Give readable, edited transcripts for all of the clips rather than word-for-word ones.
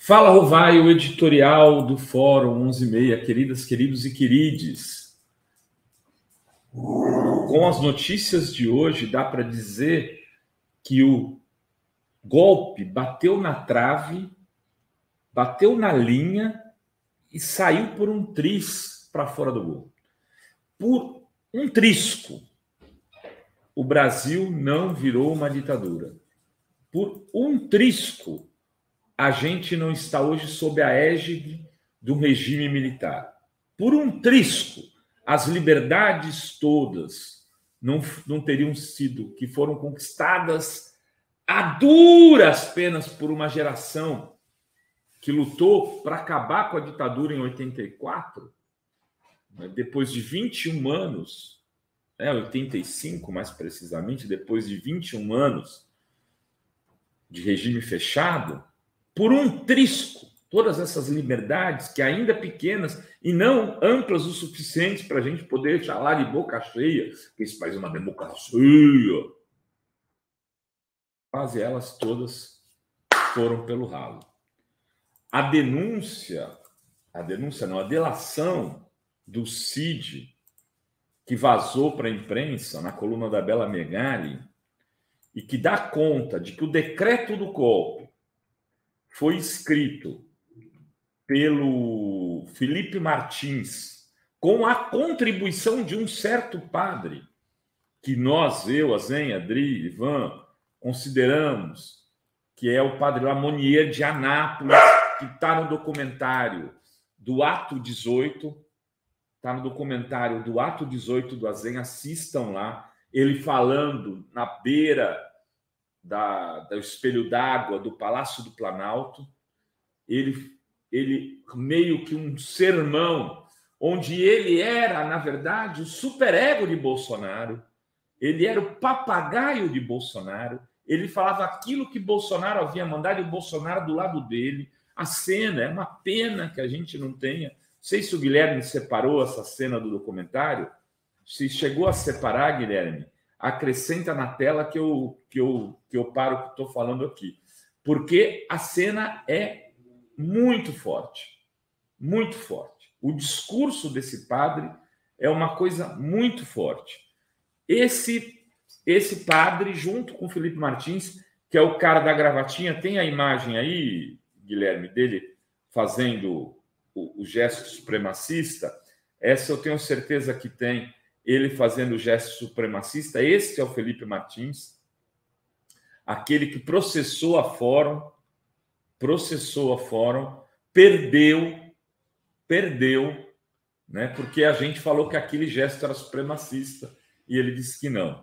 Fala, Rovai, o editorial do Fórum 11:30, queridas, queridos e querides. Com as notícias de hoje, dá para dizer que o golpe bateu na trave, bateu na linha e saiu por um tris para fora do gol. Por um trisco, o Brasil não virou uma ditadura. Por um trisco, a gente não está hoje sob a égide do regime militar. Por um trisco, as liberdades todas não teriam sido, que foram conquistadas a duras penas por uma geração que lutou para acabar com a ditadura em 84, depois de 21 anos, 85 mais precisamente, depois de 21 anos de regime fechado, por um trisco, todas essas liberdades que ainda pequenas e não amplas o suficiente para a gente poder falar de boca cheia, que esse país é uma democracia, quase elas todas foram pelo ralo. A delação do Cid, que vazou para a imprensa na coluna da Bela Megali, e que dá conta de que o decreto do golpe foi escrito pelo Felipe Martins com a contribuição de um certo padre que nós, eu, Azen, Adri, Ivan, consideramos que é o padre Lamonier de Anápolis, que está no documentário do Ato 18, está no documentário do Ato 18 do Azen, assistam lá, ele falando na beira do espelho d'água do Palácio do Planalto, ele meio que um sermão, onde ele era, na verdade, o superego de Bolsonaro, ele era o papagaio de Bolsonaro, ele falava aquilo que Bolsonaro havia mandado e o Bolsonaro do lado dele. A cena, é uma pena que a gente não tenha. Não sei se o Guilherme separou essa cena do documentário. Se chegou a separar, Guilherme, acrescenta na tela que eu paro o que estou falando aqui. Porque a cena é muito forte. Muito forte. O discurso desse padre é uma coisa muito forte. Esse padre, junto com o Felipe Martins, que é o cara da gravatinha, tem a imagem aí, Guilherme, dele fazendo o gesto supremacista. Essa eu tenho certeza que tem. Ele fazendo o gesto supremacista, esse é o Felipe Martins, aquele que processou a Fórum, perdeu, né? Porque a gente falou que aquele gesto era supremacista e ele disse que não.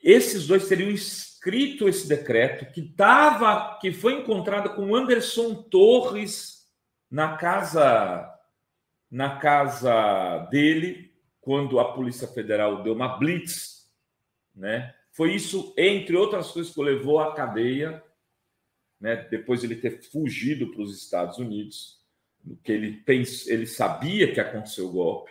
Esses dois teriam escrito esse decreto que foi encontrado com Anderson Torres na casa dele, quando a Polícia Federal deu uma blitz, né? Foi isso, entre outras coisas, que o levou à cadeia, né? Depois de ele ter fugido para os Estados Unidos, que ele sabia que aconteceu o golpe,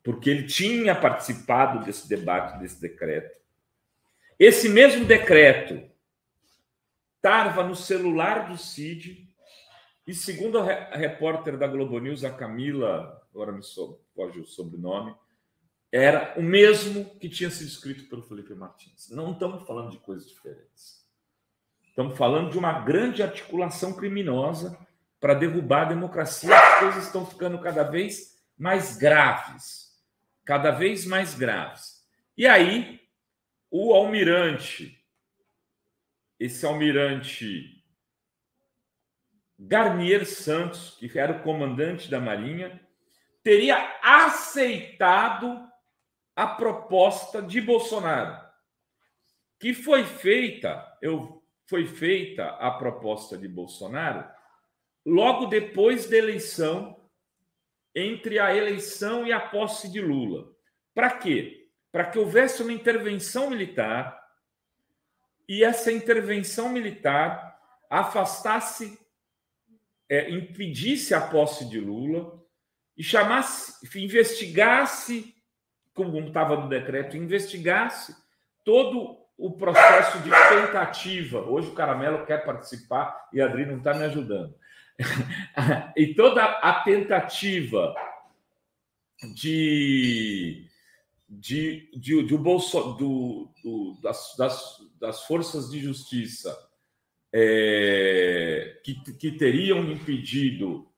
porque ele tinha participado desse debate, desse decreto. Esse mesmo decreto estava no celular do Cid, e segundo a repórter da Globo News, a Camila, agora me foge o sobrenome, era o mesmo que tinha sido escrito pelo Felipe Martins. Não estamos falando de coisas diferentes. Estamos falando de uma grande articulação criminosa para derrubar a democracia. As coisas estão ficando cada vez mais graves. Cada vez mais graves. E aí, o almirante, esse almirante Garnier Santos, que era o comandante da Marinha, teria aceitado a proposta de Bolsonaro, que foi feita a proposta de Bolsonaro logo depois da eleição, entre a eleição e a posse de Lula. Para quê? Para que houvesse uma intervenção militar e essa intervenção militar afastasse, impedisse a posse de Lula e investigasse, como estava no decreto, investigasse todo o processo de tentativa. Hoje o Caramelo quer participar e a Adri não está me ajudando. E toda a tentativa das forças de justiça que teriam impedido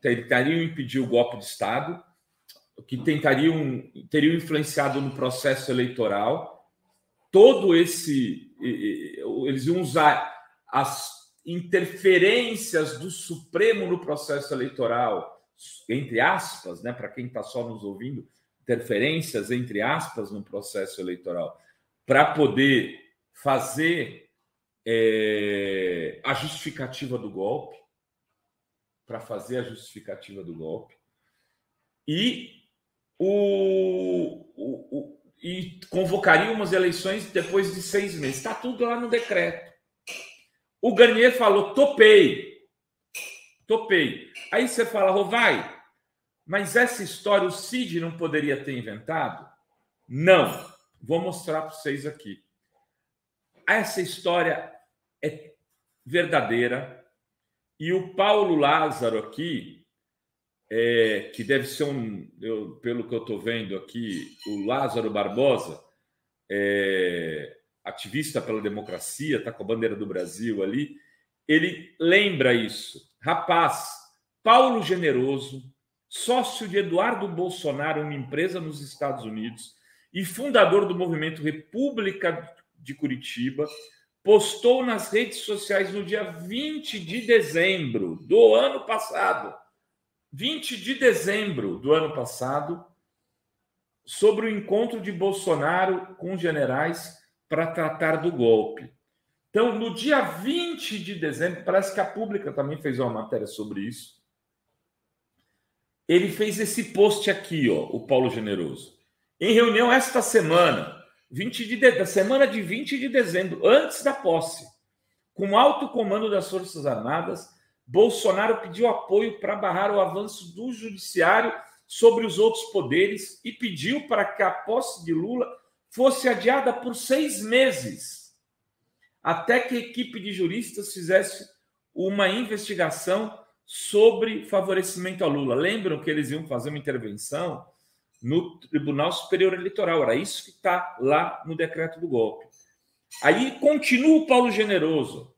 tentariam impedir o golpe de Estado, que teriam influenciado no processo eleitoral, eles iam usar as interferências do Supremo no processo eleitoral, entre aspas, né, para quem está só nos ouvindo, interferências, entre aspas, no processo eleitoral, para poder fazer a justificativa do golpe, e convocariam umas eleições depois de 6 meses. Está tudo lá no decreto. O Garnier falou, topei. Aí você fala, Rovai, mas essa história o Cid não poderia ter inventado? Não. Vou mostrar para vocês aqui. Essa história é verdadeira. E o Paulo Lázaro aqui, que deve ser pelo que eu estou vendo aqui, o Lázaro Barbosa, ativista pela democracia, está com a bandeira do Brasil ali, ele lembra isso. Rapaz, Paulo Generoso, sócio de Eduardo Bolsonaro, uma empresa nos Estados Unidos, e fundador do movimento República de Curitiba, postou nas redes sociais no dia 20 de dezembro do ano passado, sobre o encontro de Bolsonaro com generais para tratar do golpe. Então, no dia 20 de dezembro, parece que a Pública também fez uma matéria sobre isso, ele fez esse post aqui, ó, o Paulo Generoso. Em reunião esta semana, da semana de 20 de dezembro, antes da posse, com alto comando das Forças Armadas, Bolsonaro pediu apoio para barrar o avanço do judiciário sobre os outros poderes e pediu para que a posse de Lula fosse adiada por 6 meses, até que a equipe de juristas fizesse uma investigação sobre favorecimento a Lula. Lembram que eles iam fazer uma intervenção no Tribunal Superior Eleitoral? Era isso que está lá no decreto do golpe. Aí continua o Paulo Generoso.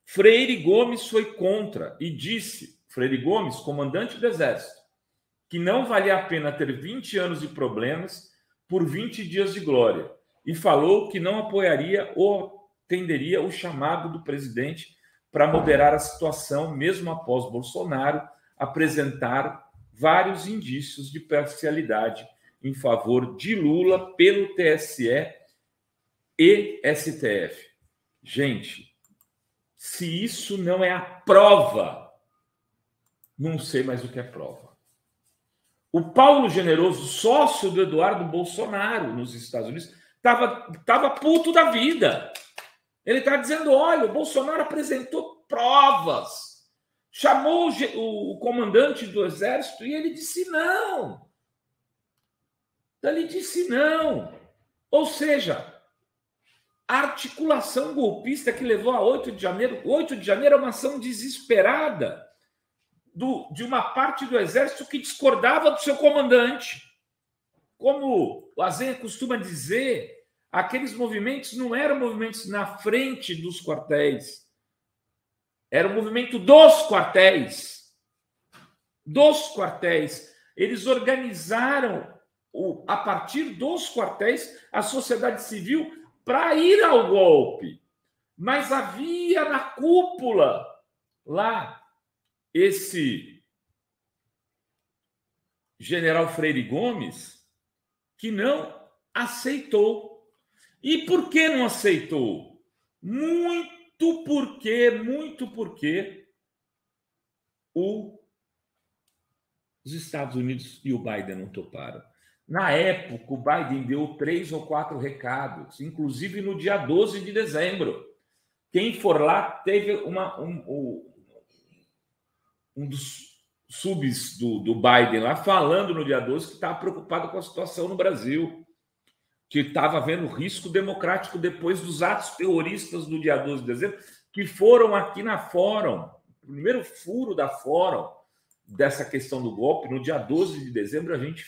Freire Gomes foi contra e disse, Freire Gomes, comandante do Exército, que não valia a pena ter 20 anos de problemas por 20 dias de glória, e falou que não apoiaria ou atenderia o chamado do presidente para moderar a situação, mesmo após Bolsonaro apresentar vários indícios de parcialidade em favor de Lula pelo TSE e STF. Gente, se isso não é a prova, não sei mais o que é prova. O Paulo Generoso, sócio do Eduardo Bolsonaro nos Estados Unidos, estava puto da vida. Ele está dizendo, olha, o Bolsonaro apresentou provas, chamou o comandante do Exército e ele disse não. Ou seja, a articulação golpista que levou a 8 de janeiro... 8 de janeiro é uma ação desesperada de uma parte do Exército que discordava do seu comandante. Como o Azenha costuma dizer, aqueles movimentos não eram movimentos na frente dos quartéis. Era o movimento dos quartéis. Eles organizaram, a partir dos quartéis, a sociedade civil para ir ao golpe. Mas havia na cúpula lá esse general Freire Gomes que não aceitou. E por que não aceitou? Muito porque os Estados Unidos e o Biden não toparam. Na época, o Biden deu 3 ou 4 recados, inclusive no dia 12 de dezembro. Quem for lá teve um dos subs do Biden lá falando no dia 12 que estava preocupado com a situação no Brasil. que estava havendo risco democrático depois dos atos terroristas do dia 12 de dezembro, que foram aqui na Fórum, o primeiro furo da Fórum, dessa questão do golpe. No dia 12 de dezembro, a gente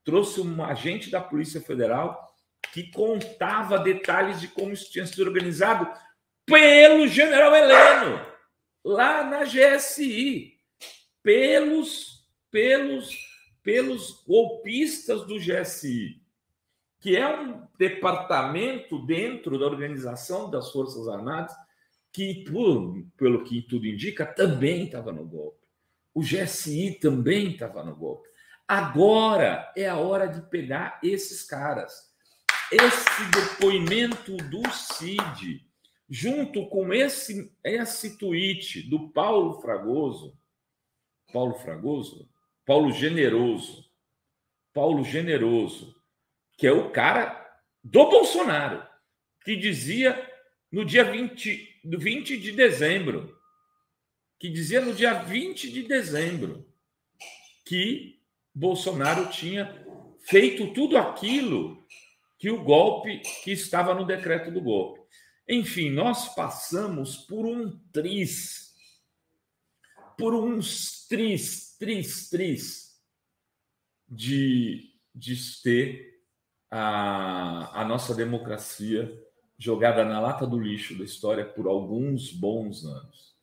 trouxe um agente da Polícia Federal que contava detalhes de como isso tinha sido organizado pelo general Heleno, lá na GSI, pelos golpistas do GSI, que é um departamento dentro da organização das Forças Armadas que, pelo que tudo indica, também estava no golpe. O GSI também estava no golpe. Agora é a hora de pegar esses caras. Esse depoimento do Cid, junto com esse tweet do Paulo Generoso, que é o cara do Bolsonaro, que dizia no dia 20 de dezembro, que Bolsonaro tinha feito tudo aquilo que o golpe, que estava no decreto do golpe. Enfim, nós passamos por uns tris de ter a nossa democracia jogada na lata do lixo da história por alguns bons anos.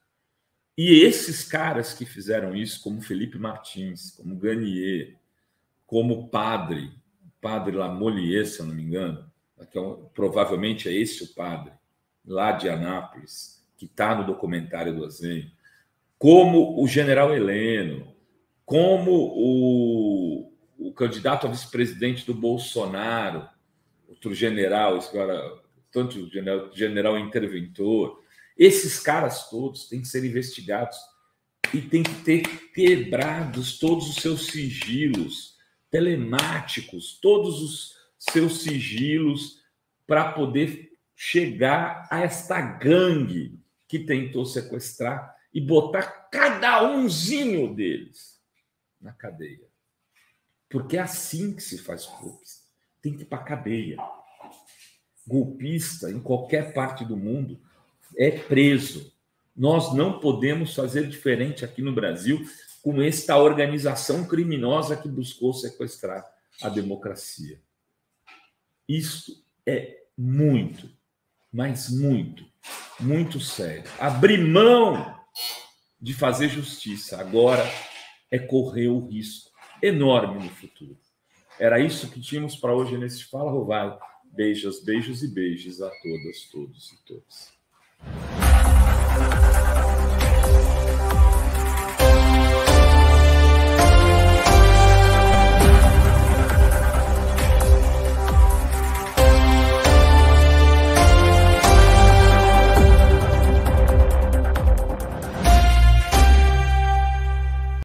E esses caras que fizeram isso, como Felipe Martins, como Ganier, como o padre Lamolier, se eu não me engano, provavelmente é esse o padre, lá de Anápolis, que está no documentário do Azenha, como o general Heleno, como o candidato a vice-presidente do Bolsonaro, outro general, agora, tanto general interventor. Esses caras todos têm que ser investigados e têm que ter quebrados todos os seus sigilos telemáticos, todos os seus sigilos, para poder chegar a esta gangue que tentou sequestrar e botar cada umzinho deles na cadeia. Porque é assim que se faz golpista. Tem que ir para a cadeia. Golpista, em qualquer parte do mundo, é preso. Nós não podemos fazer diferente aqui no Brasil com esta organização criminosa que buscou sequestrar a democracia. Isso é muito, mas muito sério. Abrir mão de fazer justiça agora é correr o risco enorme no futuro. Era isso que tínhamos para hoje nesse Fala Rovai. Beijos e beijos a todas, todos e todas.